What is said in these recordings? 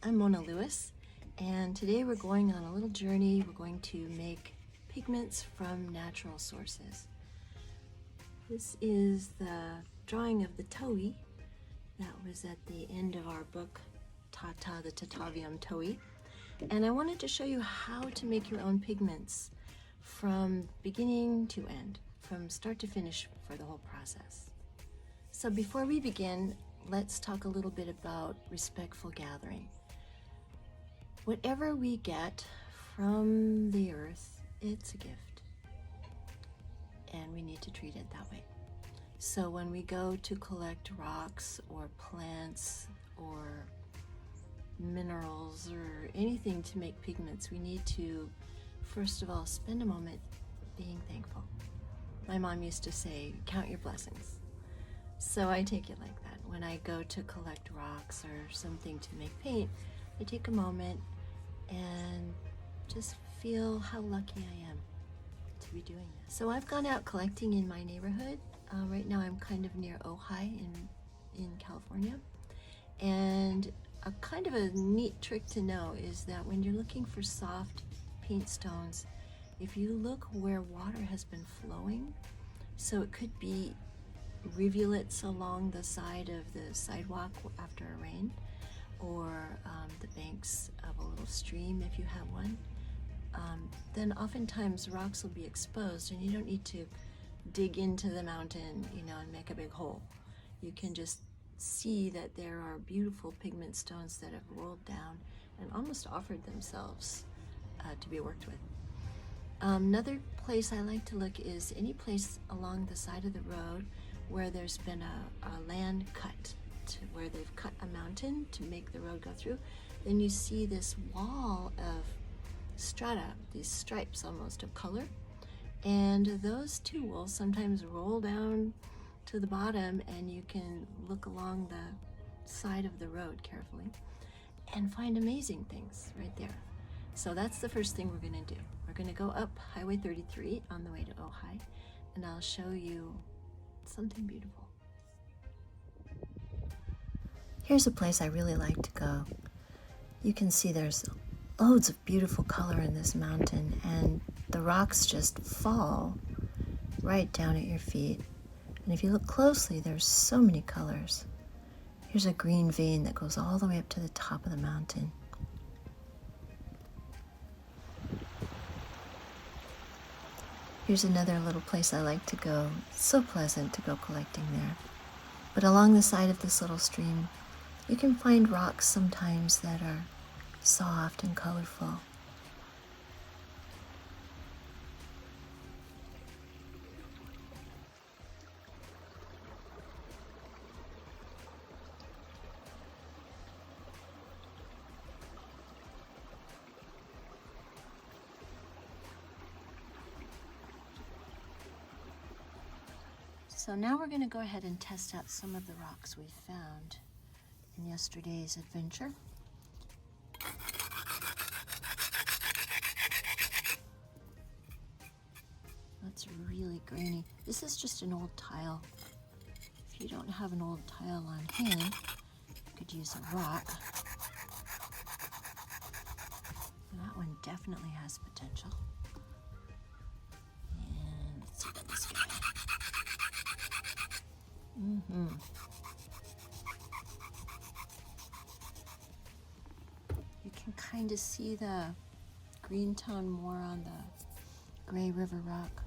I'm Mona Lewis, and today we're going on a little journey. We're going to make pigments from natural sources. This is the drawing of the Towhee that was at the end of our book, the Tatavium Towhee. And I wanted to show you how to make your own pigments from beginning to end, from start to finish for the whole process. So before we begin, let's talk a little bit about respectful gathering. Whatever we get from the earth, it's a gift, and we need to treat it that way. So when we go to collect rocks or plants or minerals or anything to make pigments, we need to, first of all, spend a moment being thankful. My mom used to say, count your blessings. So I take it like that. When I go to collect rocks or something to make paint, I take a moment and just feel how lucky I am to be doing this. So I've gone out collecting in my neighborhood. Right now I'm kind of near Ojai in California. And a kind of a neat trick to know is that when you're looking for soft paint stones, if you look where water has been flowing, so it could be rivulets along the side of the sidewalk after a rain, or the banks of a little stream if you have one, then oftentimes rocks will be exposed and you don't need to dig into the mountain, and make a big hole. You can just see that there are beautiful pigment stones that have rolled down and almost offered themselves to be worked with. Another place I like to look is any place along the side of the road where there's been a land cut, where they've cut a mountain to make the road go through. Then you see this wall of strata, these stripes almost of color, and those too will sometimes roll down to the bottom, and you can look along the side of the road carefully and find amazing things right there. So that's the first thing we're going to do. We're going to go up Highway 33 on the way to Ojai, and I'll show you something beautiful. Here's a place I really like to go. You can see there's loads of beautiful color in this mountain, and the rocks just fall right down at your feet. And if you look closely, there's so many colors. Here's a green vein that goes all the way up to the top of the mountain. Here's another little place I like to go. It's so pleasant to go collecting there. But along the side of this little stream, you can find rocks sometimes that are soft and colorful. So now we're going to go ahead and test out some of the rocks we found in yesterday's adventure. That's really grainy. This is just an old tile. If you don't have an old tile on hand, you could use a rock. That one definitely has potential. And let's see what this guy. You can kind of see the green tone more on the gray river rock.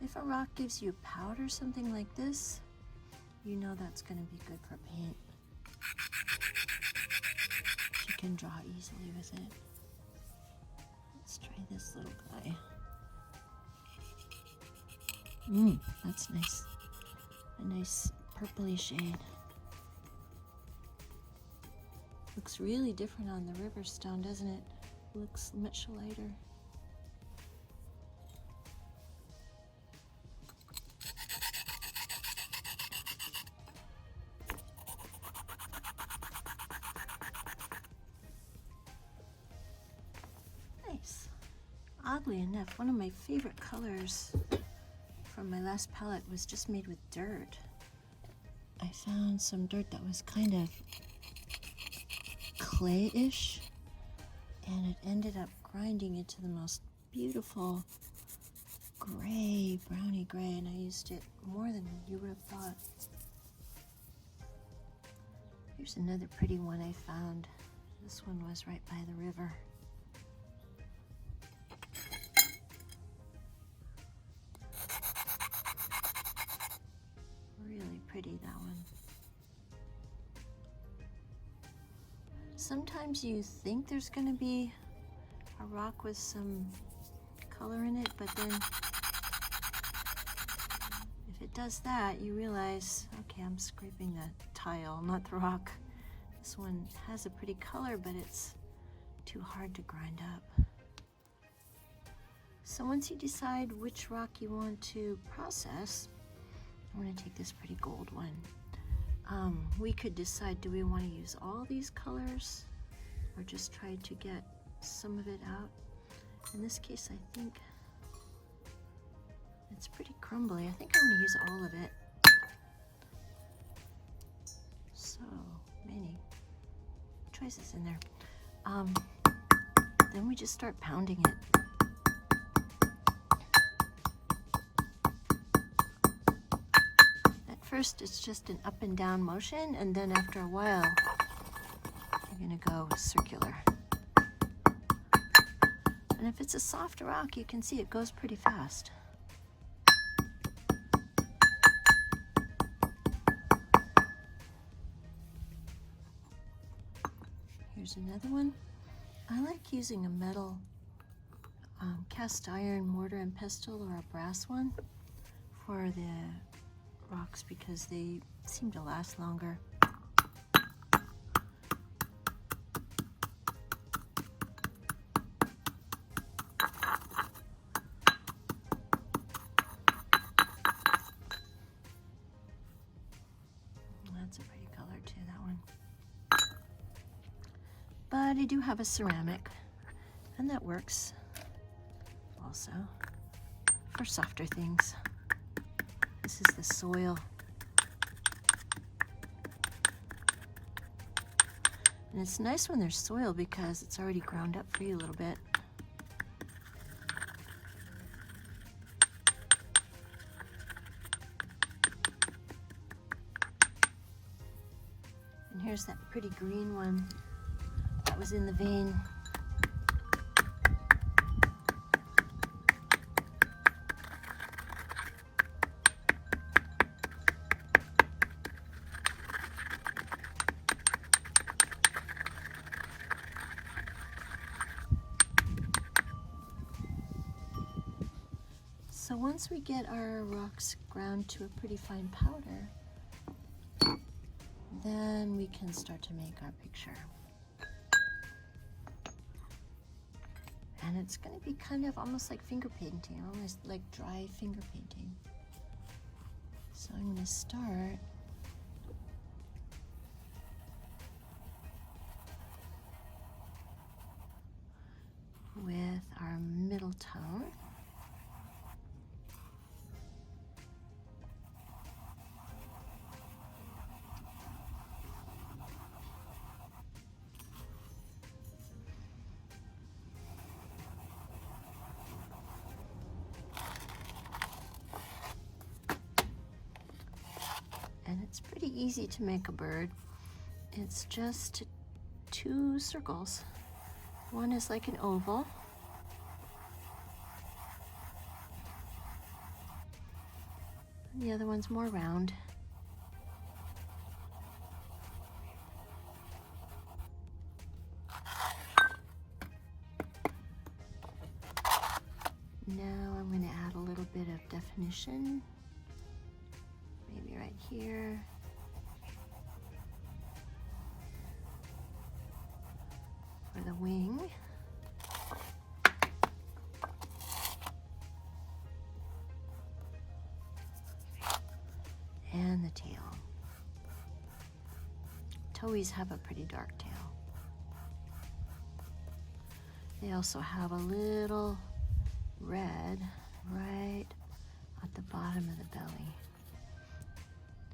If a rock gives you powder, something like this, you know that's going to be good for paint. You can draw easily with it. Let's try this little guy. That's nice. A nice purpley shade. Looks really different on the river stone, doesn't it? Looks much lighter. Nice. Oddly enough, one of my favorite colors from my last palette was just made with dirt. I found some dirt that was kind of clay-ish, and it ended up grinding into the most beautiful gray, browny gray, and I used it more than you would have thought. Here's another pretty one I found. This one was right by the river. Really pretty, that one. Sometimes you think there's going to be a rock with some color in it, but then if it does that, you realize, okay, I'm scraping the tile, not the rock. This one has a pretty color, but it's too hard to grind up. So once you decide which rock you want to process, I'm going to take this pretty gold one. We could decide, do we want to use all these colors or just try to get some of it out? In this case, I think it's pretty crumbly. I think I'm going to use all of it. So many choices in there. Then we just start pounding it. First, it's just an up and down motion, and then after a while, you're gonna go circular. And if it's a soft rock, you can see it goes pretty fast. Here's another one. I like using a metal cast iron mortar and pestle or a brass one for the rocks because they seem to last longer. That's a pretty color too, that one. But I do have a ceramic, and that works also for softer things. This is the soil. And it's nice when there's soil because it's already ground up for you a little bit. And here's that pretty green one that was in the vein. So once we get our rocks ground to a pretty fine powder, then we can start to make our picture. And it's going to be kind of almost like finger painting, almost like dry finger painting. So I'm going to start with our middle tone. And it's pretty easy to make a bird. It's just 2 circles. One is like an oval. And the other one's more round. Now I'm going to add a little bit of definition. Maybe right here. For the wing. And the tail. Towhees have a pretty dark tail. They also have a little red right at the bottom of the belly.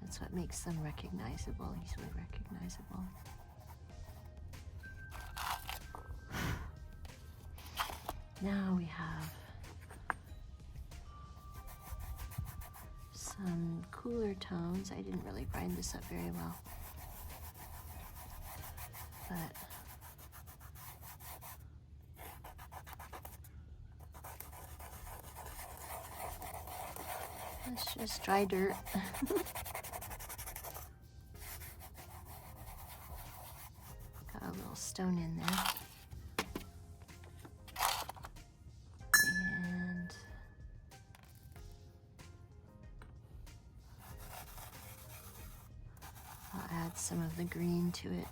That's what makes them recognizable, easily recognizable. Now we have some cooler tones. I didn't really grind this up very well, but it's just dry dirt. Got a little stone in there. And I'll add some of the green to it.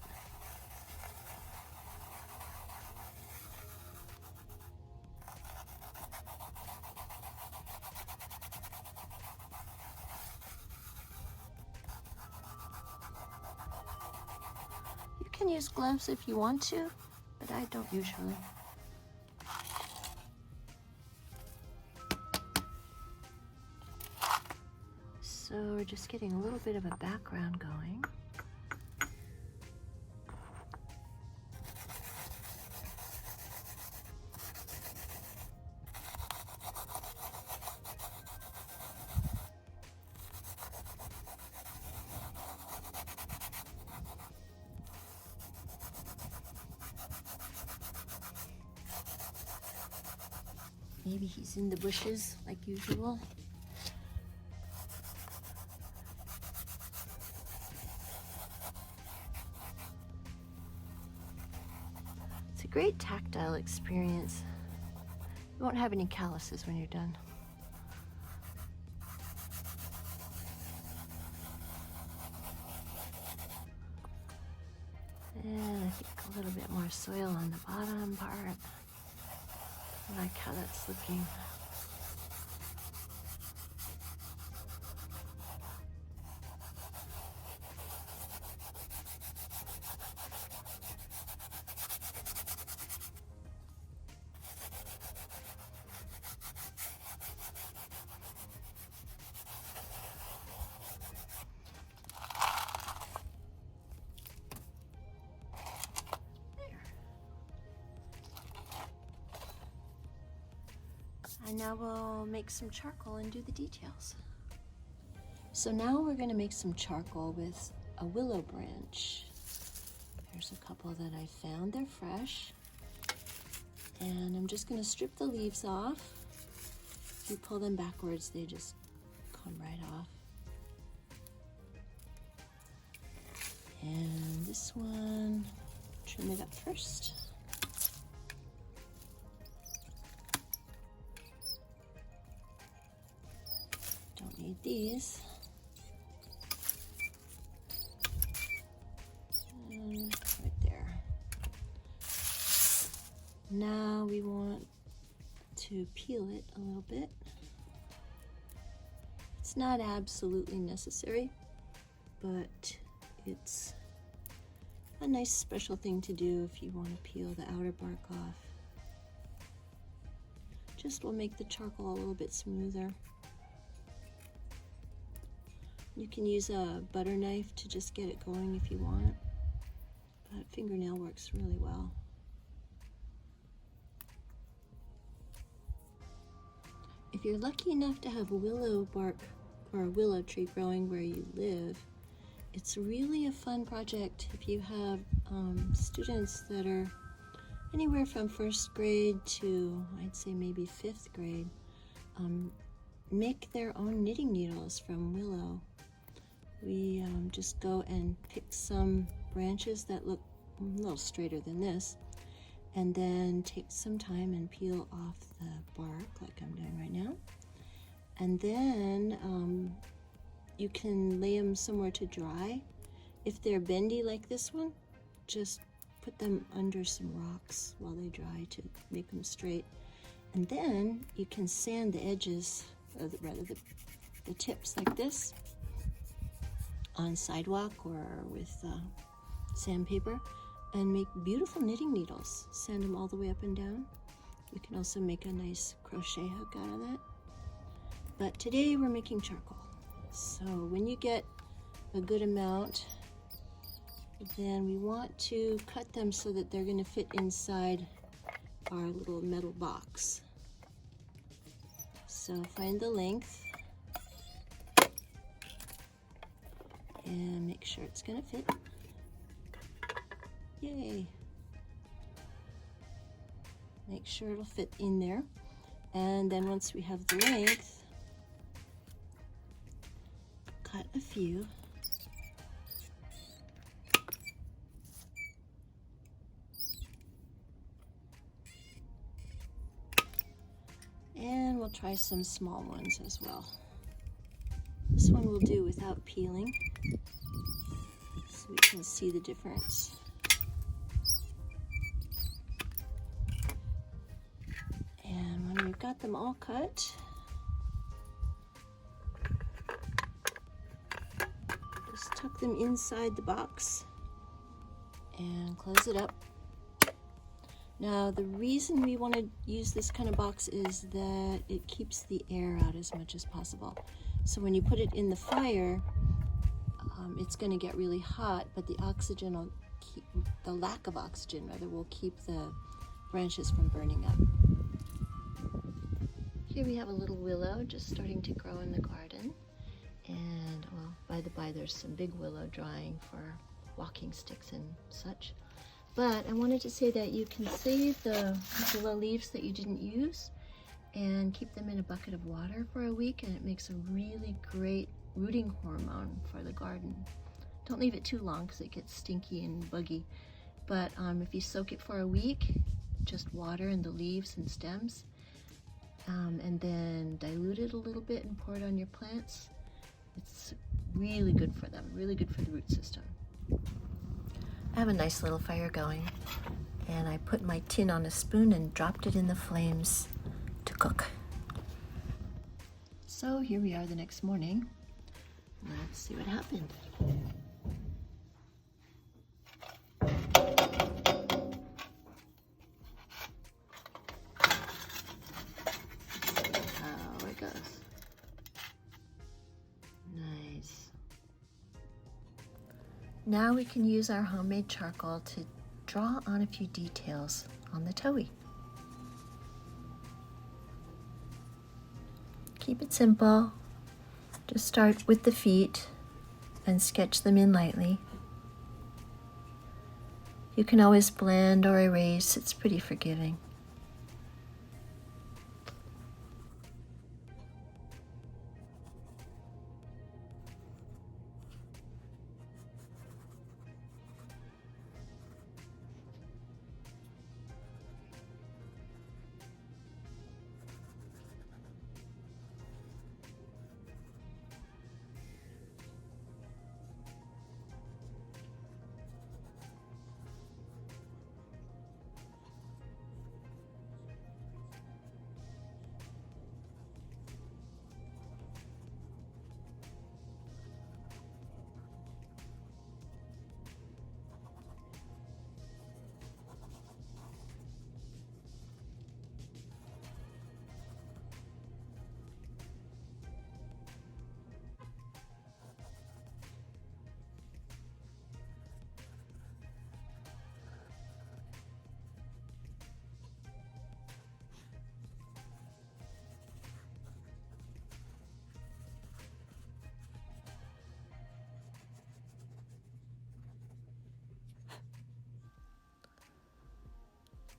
You can use gloves if you want to, but I don't usually. So we're just getting a little bit of a background going. Maybe he's in the bushes like usual. It's a great tactile experience. You won't have any calluses when you're done. And I think a little bit more soil on the bottom part. I like how that's looking. And now we'll make some charcoal and do the details. So now we're going to make some charcoal with a willow branch. There's a couple that I found. They're fresh. And I'm just going to strip the leaves off. If you pull them backwards, they just come right off. And this one, trim it up first. Don't need these. And right there. Now we want to peel it a little bit. It's not absolutely necessary, but it's a nice special thing to do if you want to peel the outer bark off. Just will make the charcoal a little bit smoother. You can use a butter knife to just get it going if you want, but fingernail works really well. If you're lucky enough to have willow bark or a willow tree growing where you live, it's really a fun project if you have students that are anywhere from first grade to, I'd say maybe 5th grade. Make their own knitting needles from willow. We just go and pick some branches that look a little straighter than this, and then take some time and peel off the bark like I'm doing right now. And then you can lay them somewhere to dry. If they're bendy like this one, just put them under some rocks while they dry to make them straight. And then you can sand the edges, or rather the tips like this, on sidewalk or with sandpaper, and make beautiful knitting needles. Sand them all the way up and down. You can also make a nice crochet hook out of that. But today we're making charcoal. So when you get a good amount, then we want to cut them so that they're going to fit inside our little metal box. So find the length and make sure it's going to fit. Yay! Make sure it'll fit in there. And then once we have the length, cut a few. And we'll try some small ones as well. This one we'll do without peeling, so we can see the difference. And when we've got them all cut, just tuck them inside the box and close it up. Now, the reason we want to use this kind of box is that it keeps the air out as much as possible. So when you put it in the fire, it's going to get really hot, but the oxygen will keep, the lack of oxygen rather, will keep the branches from burning up. Here we have a little willow just starting to grow in the garden. And, well, by the by, there's some big willow drying for walking sticks and such. But I wanted to say that you can save the willow leaves that you didn't use and keep them in a bucket of water for a week, and it makes a really great rooting hormone for the garden. Don't leave it too long because it gets stinky and buggy. But if you soak it for a week, just water in the leaves and stems, and then dilute it a little bit and pour it on your plants, it's really good for them, really good for the root system. I have a nice little fire going, and I put my tin on a spoon and dropped it in the flames to cook. So here we are the next morning. Let's see what happened. Oh, it goes. Nice. Now we can use our homemade charcoal to draw on a few details on the Towhee. Keep it simple. Just start with the feet and sketch them in lightly. You can always blend or erase, it's pretty forgiving.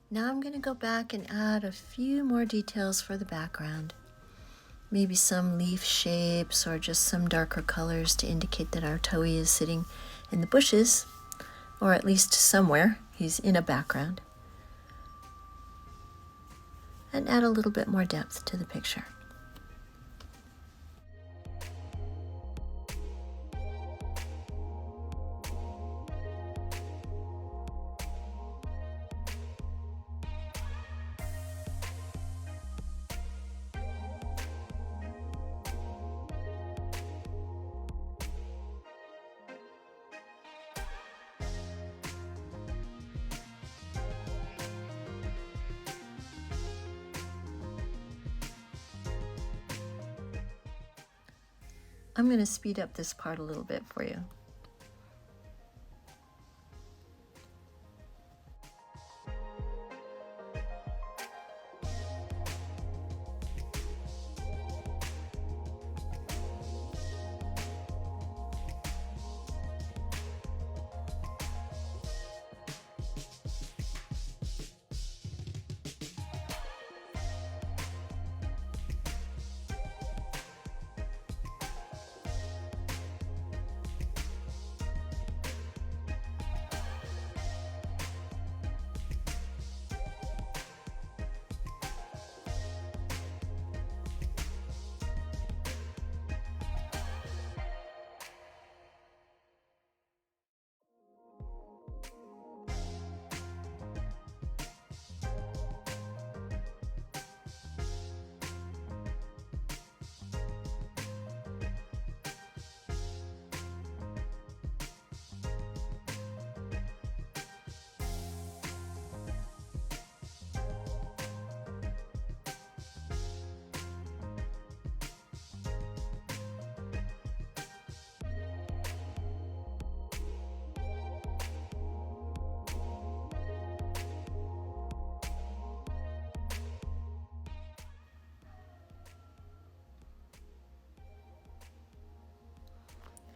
Now I'm going to go back and add a few more details for the background. Maybe some leaf shapes or just some darker colors to indicate that our Towhee is sitting in the bushes, or at least somewhere. He's in a background. And add a little bit more depth to the picture. I'm going to speed up this part a little bit for you.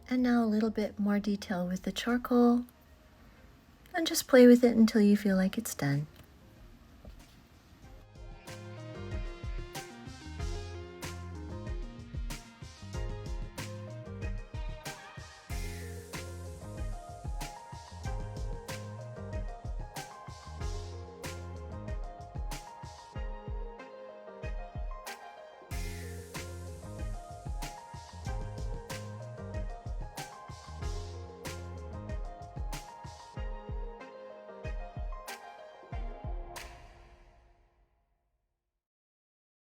And now a little bit more detail with the charcoal, and just play with it until you feel like it's done.